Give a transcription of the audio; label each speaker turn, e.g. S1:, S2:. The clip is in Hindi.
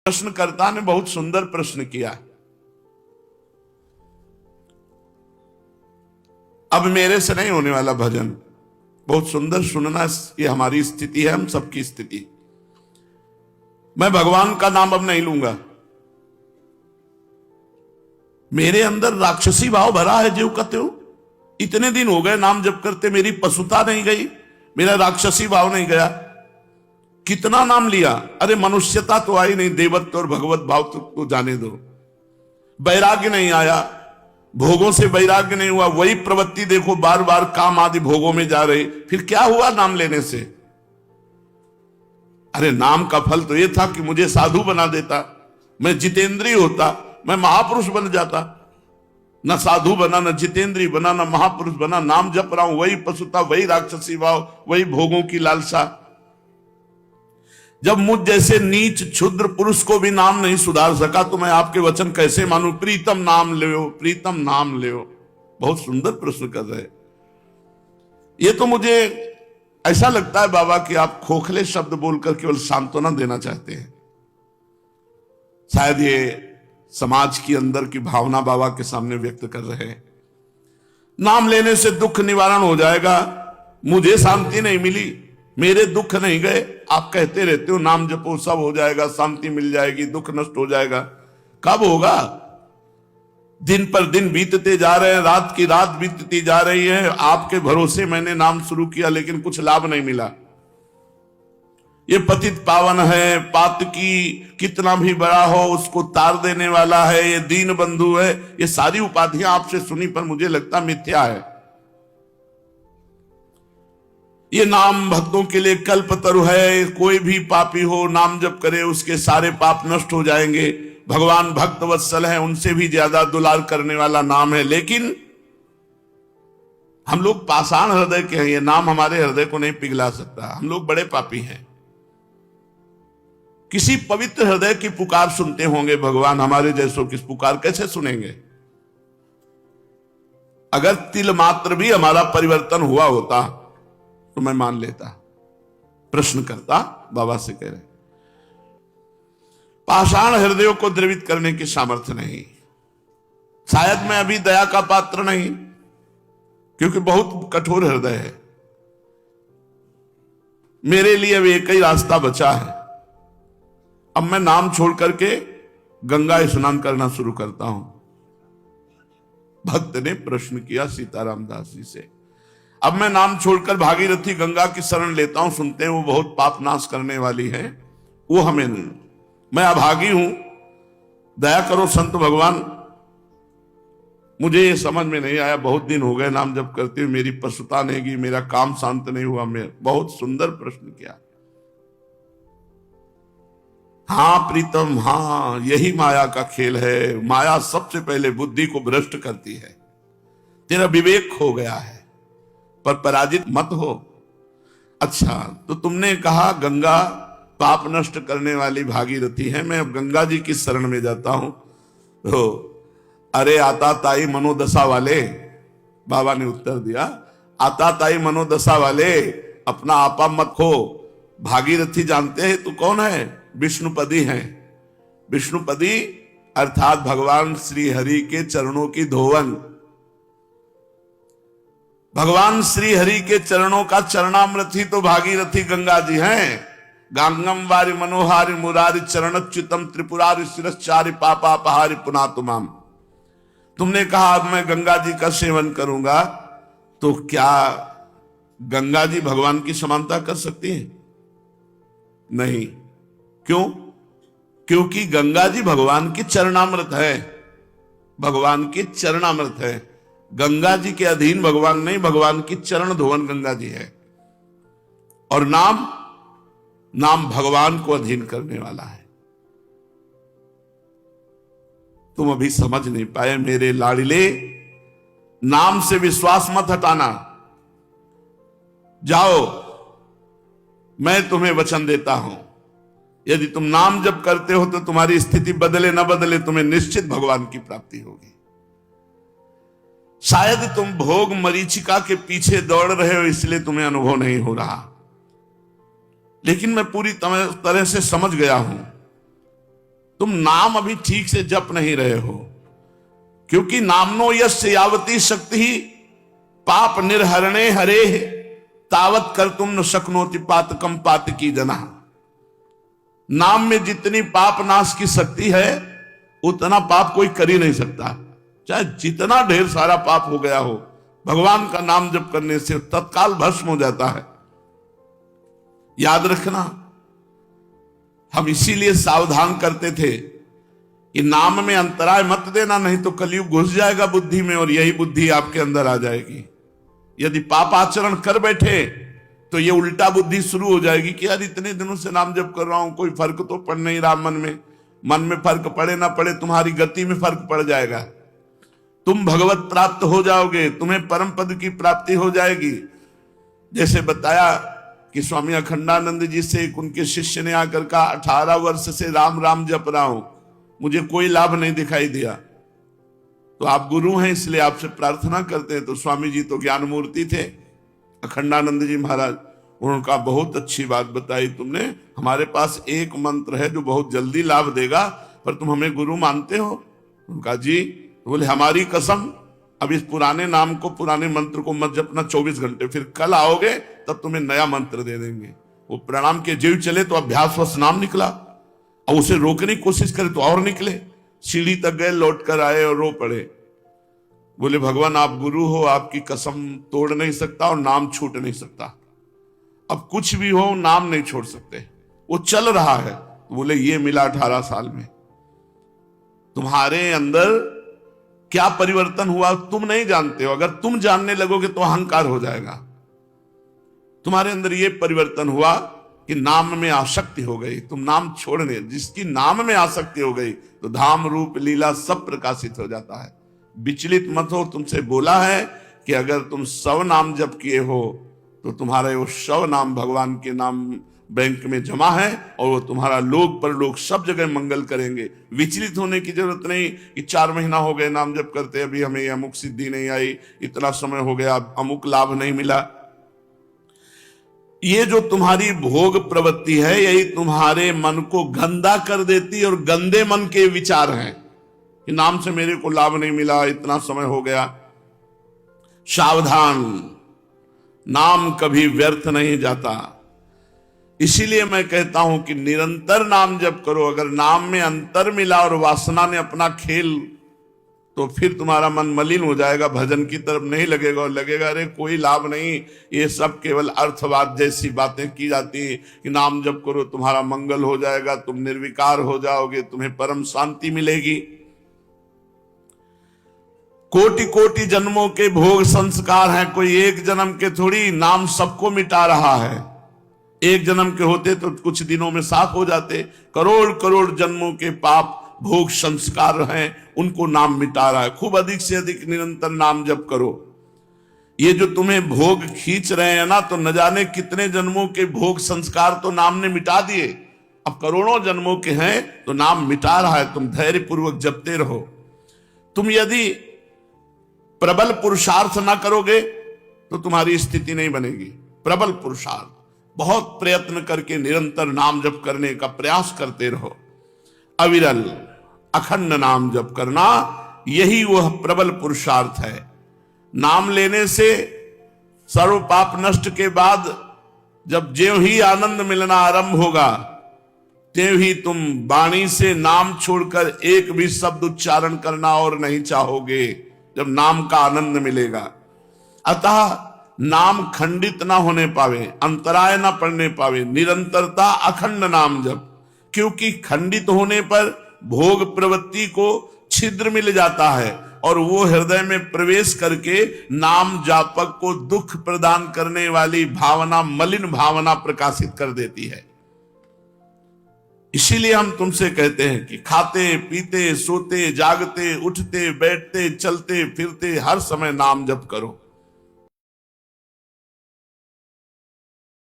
S1: प्रश्नकर्ता ने बहुत सुंदर प्रश्न किया। अब मेरे से नहीं होने वाला भजन, बहुत सुंदर सुनना। ये हमारी स्थिति है, हम सबकी स्थिति। मैं भगवान का नाम अब नहीं लूंगा। मेरे अंदर राक्षसी भाव भरा है, जो कहते हो इतने दिन हो गए नाम जप करते, मेरी पशुता नहीं गई, मेरा राक्षसी भाव नहीं गया। कितना नाम लिया, अरे मनुष्यता तो आई नहीं, देवत्व और भगवत भाव तो जाने दो। वैराग्य नहीं आया, भोगों से वैराग्य नहीं हुआ, वही प्रवृत्ति देखो बार बार काम आदि भोगों में जा रही। फिर क्या हुआ नाम लेने से? अरे नाम का फल तो यह था कि मुझे साधु बना देता, मैं जितेंद्रिय होता, मैं महापुरुष बन जाता। न साधु बना, न जितेंद्रिय बना, न महापुरुष बना। नाम जप रहा हूं, वही पशुता, वही राक्षसी भाव, वही भोगों की लालसा। जब मुझ जैसे नीच क्षुद्र पुरुष को भी नाम नहीं सुधार सका, तो मैं आपके वचन कैसे मानूं? प्रीतम नाम ले, प्रीतम नाम ले। बहुत सुंदर प्रश्न कर रहे। ये तो मुझे ऐसा लगता है बाबा कि आप खोखले शब्द बोलकर केवल सांत्वना देना चाहते हैं। शायद ये समाज की अंदर की भावना बाबा के सामने व्यक्त कर रहे हैं। नाम लेने से दुख निवारण हो जाएगा। मुझे शांति नहीं मिली, मेरे दुख नहीं गए। आप कहते रहते हो नाम जपो सब हो जाएगा, शांति मिल जाएगी, दुख नष्ट हो जाएगा। कब होगा? दिन पर दिन बीतते जा रहे हैं, रात की रात बीतती जा रही है। आपके भरोसे मैंने नाम शुरू किया, लेकिन कुछ लाभ नहीं मिला। ये पतित पावन है, पात की कितना भी बड़ा हो उसको तार देने वाला है, ये दीन बंधु है। ये सारी उपाधियां आपसे सुनी, पर मुझे लगता मिथ्या है। ये नाम भक्तों के लिए कल्पतरु है। कोई भी पापी हो नाम जप करे, उसके सारे पाप नष्ट हो जाएंगे। भगवान भक्त वत्सल है, उनसे भी ज्यादा दुलार करने वाला नाम है। लेकिन हम लोग पाषाण हृदय के हैं, ये नाम हमारे हृदय को नहीं पिघला सकता। हम लोग बड़े पापी हैं। किसी पवित्र हृदय की पुकार सुनते होंगे भगवान, हमारे जैसों की पुकार कैसे सुनेंगे? अगर तिल मात्र भी हमारा परिवर्तन हुआ होता तो मैं मान लेता। प्रश्न करता बाबा से कह रहे, पाषाण हृदयों को द्रवित करने की सामर्थ्य नहीं। शायद मैं अभी दया का पात्र नहीं, क्योंकि बहुत कठोर हृदय है। मेरे लिए अब एक ही रास्ता बचा है। अब मैं नाम छोड़ करके गंगा स्नान करना शुरू करता हूं। भक्त ने प्रश्न किया सीताराम दास जी से। अब मैं नाम छोड़कर भागीरथी गंगा की शरण लेता हूं। सुनते हैं वो बहुत पाप नाश करने वाली है, वो हमें नहीं। मैं अभागी हूं, दया करो संत भगवान। मुझे ये समझ में नहीं आया, बहुत दिन हो गए नाम जप करते हुए, मेरी पशुता नहीं गई, मेरा काम शांत नहीं हुआ। मैं बहुत सुंदर प्रश्न किया। हां प्रीतम, हां यही माया का खेल है। माया सबसे पहले बुद्धि को भ्रष्ट करती है। तेरा विवेक खो गया है, पर पराजित मत हो। अच्छा, तो तुमने कहा गंगा पाप नष्ट करने वाली भागीरथी है, मैं अब गंगा जी की शरण में जाता हूं। तो अरे आता ताई मनोदशा वाले, बाबा ने उत्तर दिया, आता ताई मनोदशा वाले, अपना आपा मत खो। भागीरथी जानते हैं तू कौन है? विष्णुपदी हैं। विष्णुपदी अर्थात भगवान श्री हरि के चरणों की धोवन। भगवान श्री हरि के चरणों का चरणामृत ही तो भागीरथी गंगा जी हैं। गांगम वारि मनोहारि मुरारि चरणच्युतम त्रिपुरारि शिरश्चारि पापापहारि पुनातुमाम। तुमने कहा अब मैं गंगा जी का सेवन करूंगा, तो क्या गंगा जी भगवान की समानता कर सकती हैं? नहीं। क्यों? क्योंकि गंगा जी भगवान की चरणामृत है। भगवान की चरणामृत है। गंगा जी के अधीन भगवान नहीं, भगवान की चरण धोवन गंगा जी है। और नाम भगवान को अधीन करने वाला है। तुम अभी समझ नहीं पाए मेरे लाडिले। नाम से विश्वास मत हटाना। जाओ, मैं तुम्हें वचन देता हूं, यदि तुम नाम जप करते हो तो तुम्हारी स्थिति बदले न बदले, तुम्हें निश्चित भगवान की प्राप्ति होगी। शायद तुम भोग मरीचिका के पीछे दौड़ रहे हो, इसलिए तुम्हें अनुभव नहीं हो रहा। लेकिन मैं पूरी तरह से समझ गया हूं तुम नाम अभी ठीक से जप नहीं रहे हो, क्योंकि नामनो यस्य यावती शक्ति ही पाप निर्हरणे हरे तावत कर तुम न शक्नोति पातकम पातकी जना। नाम में जितनी पाप नाश की शक्ति है उतना पाप कोई कर ही नहीं सकता। चाहे जितना ढेर सारा पाप हो गया हो, भगवान का नाम जप करने से तत्काल भस्म हो जाता है। याद रखना, हम इसीलिए सावधान करते थे कि नाम में अंतराय मत देना, नहीं तो कलयुग घुस जाएगा बुद्धि में और यही बुद्धि आपके अंदर आ जाएगी। यदि पाप आचरण कर बैठे तो ये उल्टा बुद्धि शुरू हो जाएगी कि यार इतने दिनों से नाम जप कर रहा हूं, कोई फर्क तो पड़ नहीं रहा मन में फर्क पड़े ना पड़े, तुम्हारी गति में फर्क पड़ जाएगा। तुम भगवत प्राप्त हो जाओगे, तुम्हें परम पद की प्राप्ति हो जाएगी। जैसे बताया कि स्वामी अखंडानंद जी से उनके शिष्य ने आकर कहा 18 वर्ष से राम राम जप रहा हूं, मुझे कोई लाभ नहीं दिखाई दिया। तो आप गुरु हैं इसलिए आपसे प्रार्थना करते हैं। तो स्वामी जी तो ज्ञान मूर्ति थे, अखंडानंद जी महाराज, उनका बहुत अच्छी बात बताई तुमने, हमारे पास एक मंत्र है जो बहुत जल्दी लाभ देगा, पर तुम हमें गुरु मानते हो? उनका जी। तो बोले हमारी कसम, अब इस पुराने नाम को, पुराने मंत्र को मत जपना 24 घंटे, फिर कल आओगे तब तुम्हें नया मंत्र दे देंगे। वो प्रणाम के जीव चले तो अभ्यासवश नाम निकला, और उसे रोकने की कोशिश करे तो और निकले। सीढ़ी तक गए, लौट कर आए और रो पड़े। बोले भगवान आप गुरु हो, आपकी कसम तोड़ नहीं सकता और नाम छूट नहीं सकता। अब कुछ भी हो नाम नहीं छोड़ सकते, वो चल रहा है। बोले ये मिला 18 साल में, तुम्हारे अंदर क्या परिवर्तन हुआ तुम नहीं जानते हो। अगर तुम जानने लगोगे तो अहंकार हो जाएगा। तुम्हारे अंदर ये परिवर्तन हुआ कि नाम में आसक्ति हो गई, तुम नाम छोड़ने, जिसकी नाम में आसक्ति हो गई तो धाम रूप लीला सब प्रकाशित हो जाता है। विचलित मत हो, तुमसे बोला है कि अगर तुम 100 नाम जप किए हो तो तुम्हारे वो 100 नाम भगवान के नाम बैंक में जमा है और वो तुम्हारा लोक परलोक सब जगह मंगल करेंगे। विचलित होने की जरूरत नहीं कि 4 महीना हो गए नाम जप करते, अभी हमें अमुक सिद्धि नहीं आई, इतना समय हो गया अमुक लाभ नहीं मिला। ये जो तुम्हारी भोग प्रवृत्ति है यही तुम्हारे मन को गंदा कर देती और गंदे मन के विचार हैं कि नाम से मेरे को लाभ नहीं मिला, इतना समय हो गया। सावधान, नाम कभी व्यर्थ नहीं जाता। इसीलिए मैं कहता हूं कि निरंतर नाम जप करो। अगर नाम में अंतर मिला और वासना ने अपना खेल, तो फिर तुम्हारा मन मलिन हो जाएगा, भजन की तरफ नहीं लगेगा और लगेगा अरे कोई लाभ नहीं, ये सब केवल अर्थवाद जैसी बातें की जाती हैं कि नाम जप करो तुम्हारा मंगल हो जाएगा, तुम निर्विकार हो जाओगे, तुम्हें परम शांति मिलेगी। कोटि कोटि जन्मों के भोग संस्कार हैं, कोई एक जन्म के थोड़ी। नाम सबको मिटा रहा है। एक जन्म के होते तो कुछ दिनों में साफ हो जाते, करोड़ करोड़ जन्मों के पाप भोग संस्कार हैं, उनको नाम मिटा रहा है। खूब अधिक से अधिक निरंतर नाम जप करो। ये जो तुम्हें भोग खींच रहे हैं ना, तो न जाने कितने जन्मों के भोग संस्कार तो नाम ने मिटा दिए, अब करोड़ों जन्मों के हैं तो नाम मिटा रहा है। तुम धैर्य पूर्वक जपते रहो। तुम यदि प्रबल पुरुषार्थ ना करोगे तो तुम्हारी स्थिति नहीं बनेगी। प्रबल पुरुषार्थ, बहुत प्रयत्न करके निरंतर नाम जप करने का प्रयास करते रहो। अविरल अखंड नाम जप करना, यही वह प्रबल पुरुषार्थ है। नाम लेने से सर्व पाप नष्ट के बाद जब ज्यों ही आनंद मिलना आरंभ होगा, त्यों ही तुम वाणी से नाम छोड़कर एक भी शब्द उच्चारण करना और नहीं चाहोगे, जब नाम का आनंद मिलेगा। अतः नाम खंडित ना होने पावे, अंतराय ना पड़ने पावे, निरंतरता अखंड नाम जप। क्योंकि खंडित होने पर भोग प्रवृत्ति को छिद्र मिल जाता है और वो हृदय में प्रवेश करके नाम जापक को दुख प्रदान करने वाली भावना, मलिन भावना प्रकाशित कर देती है। इसीलिए हम तुमसे कहते हैं कि खाते पीते सोते जागते उठते बैठते चलते फिरते हर समय नाम जप करो।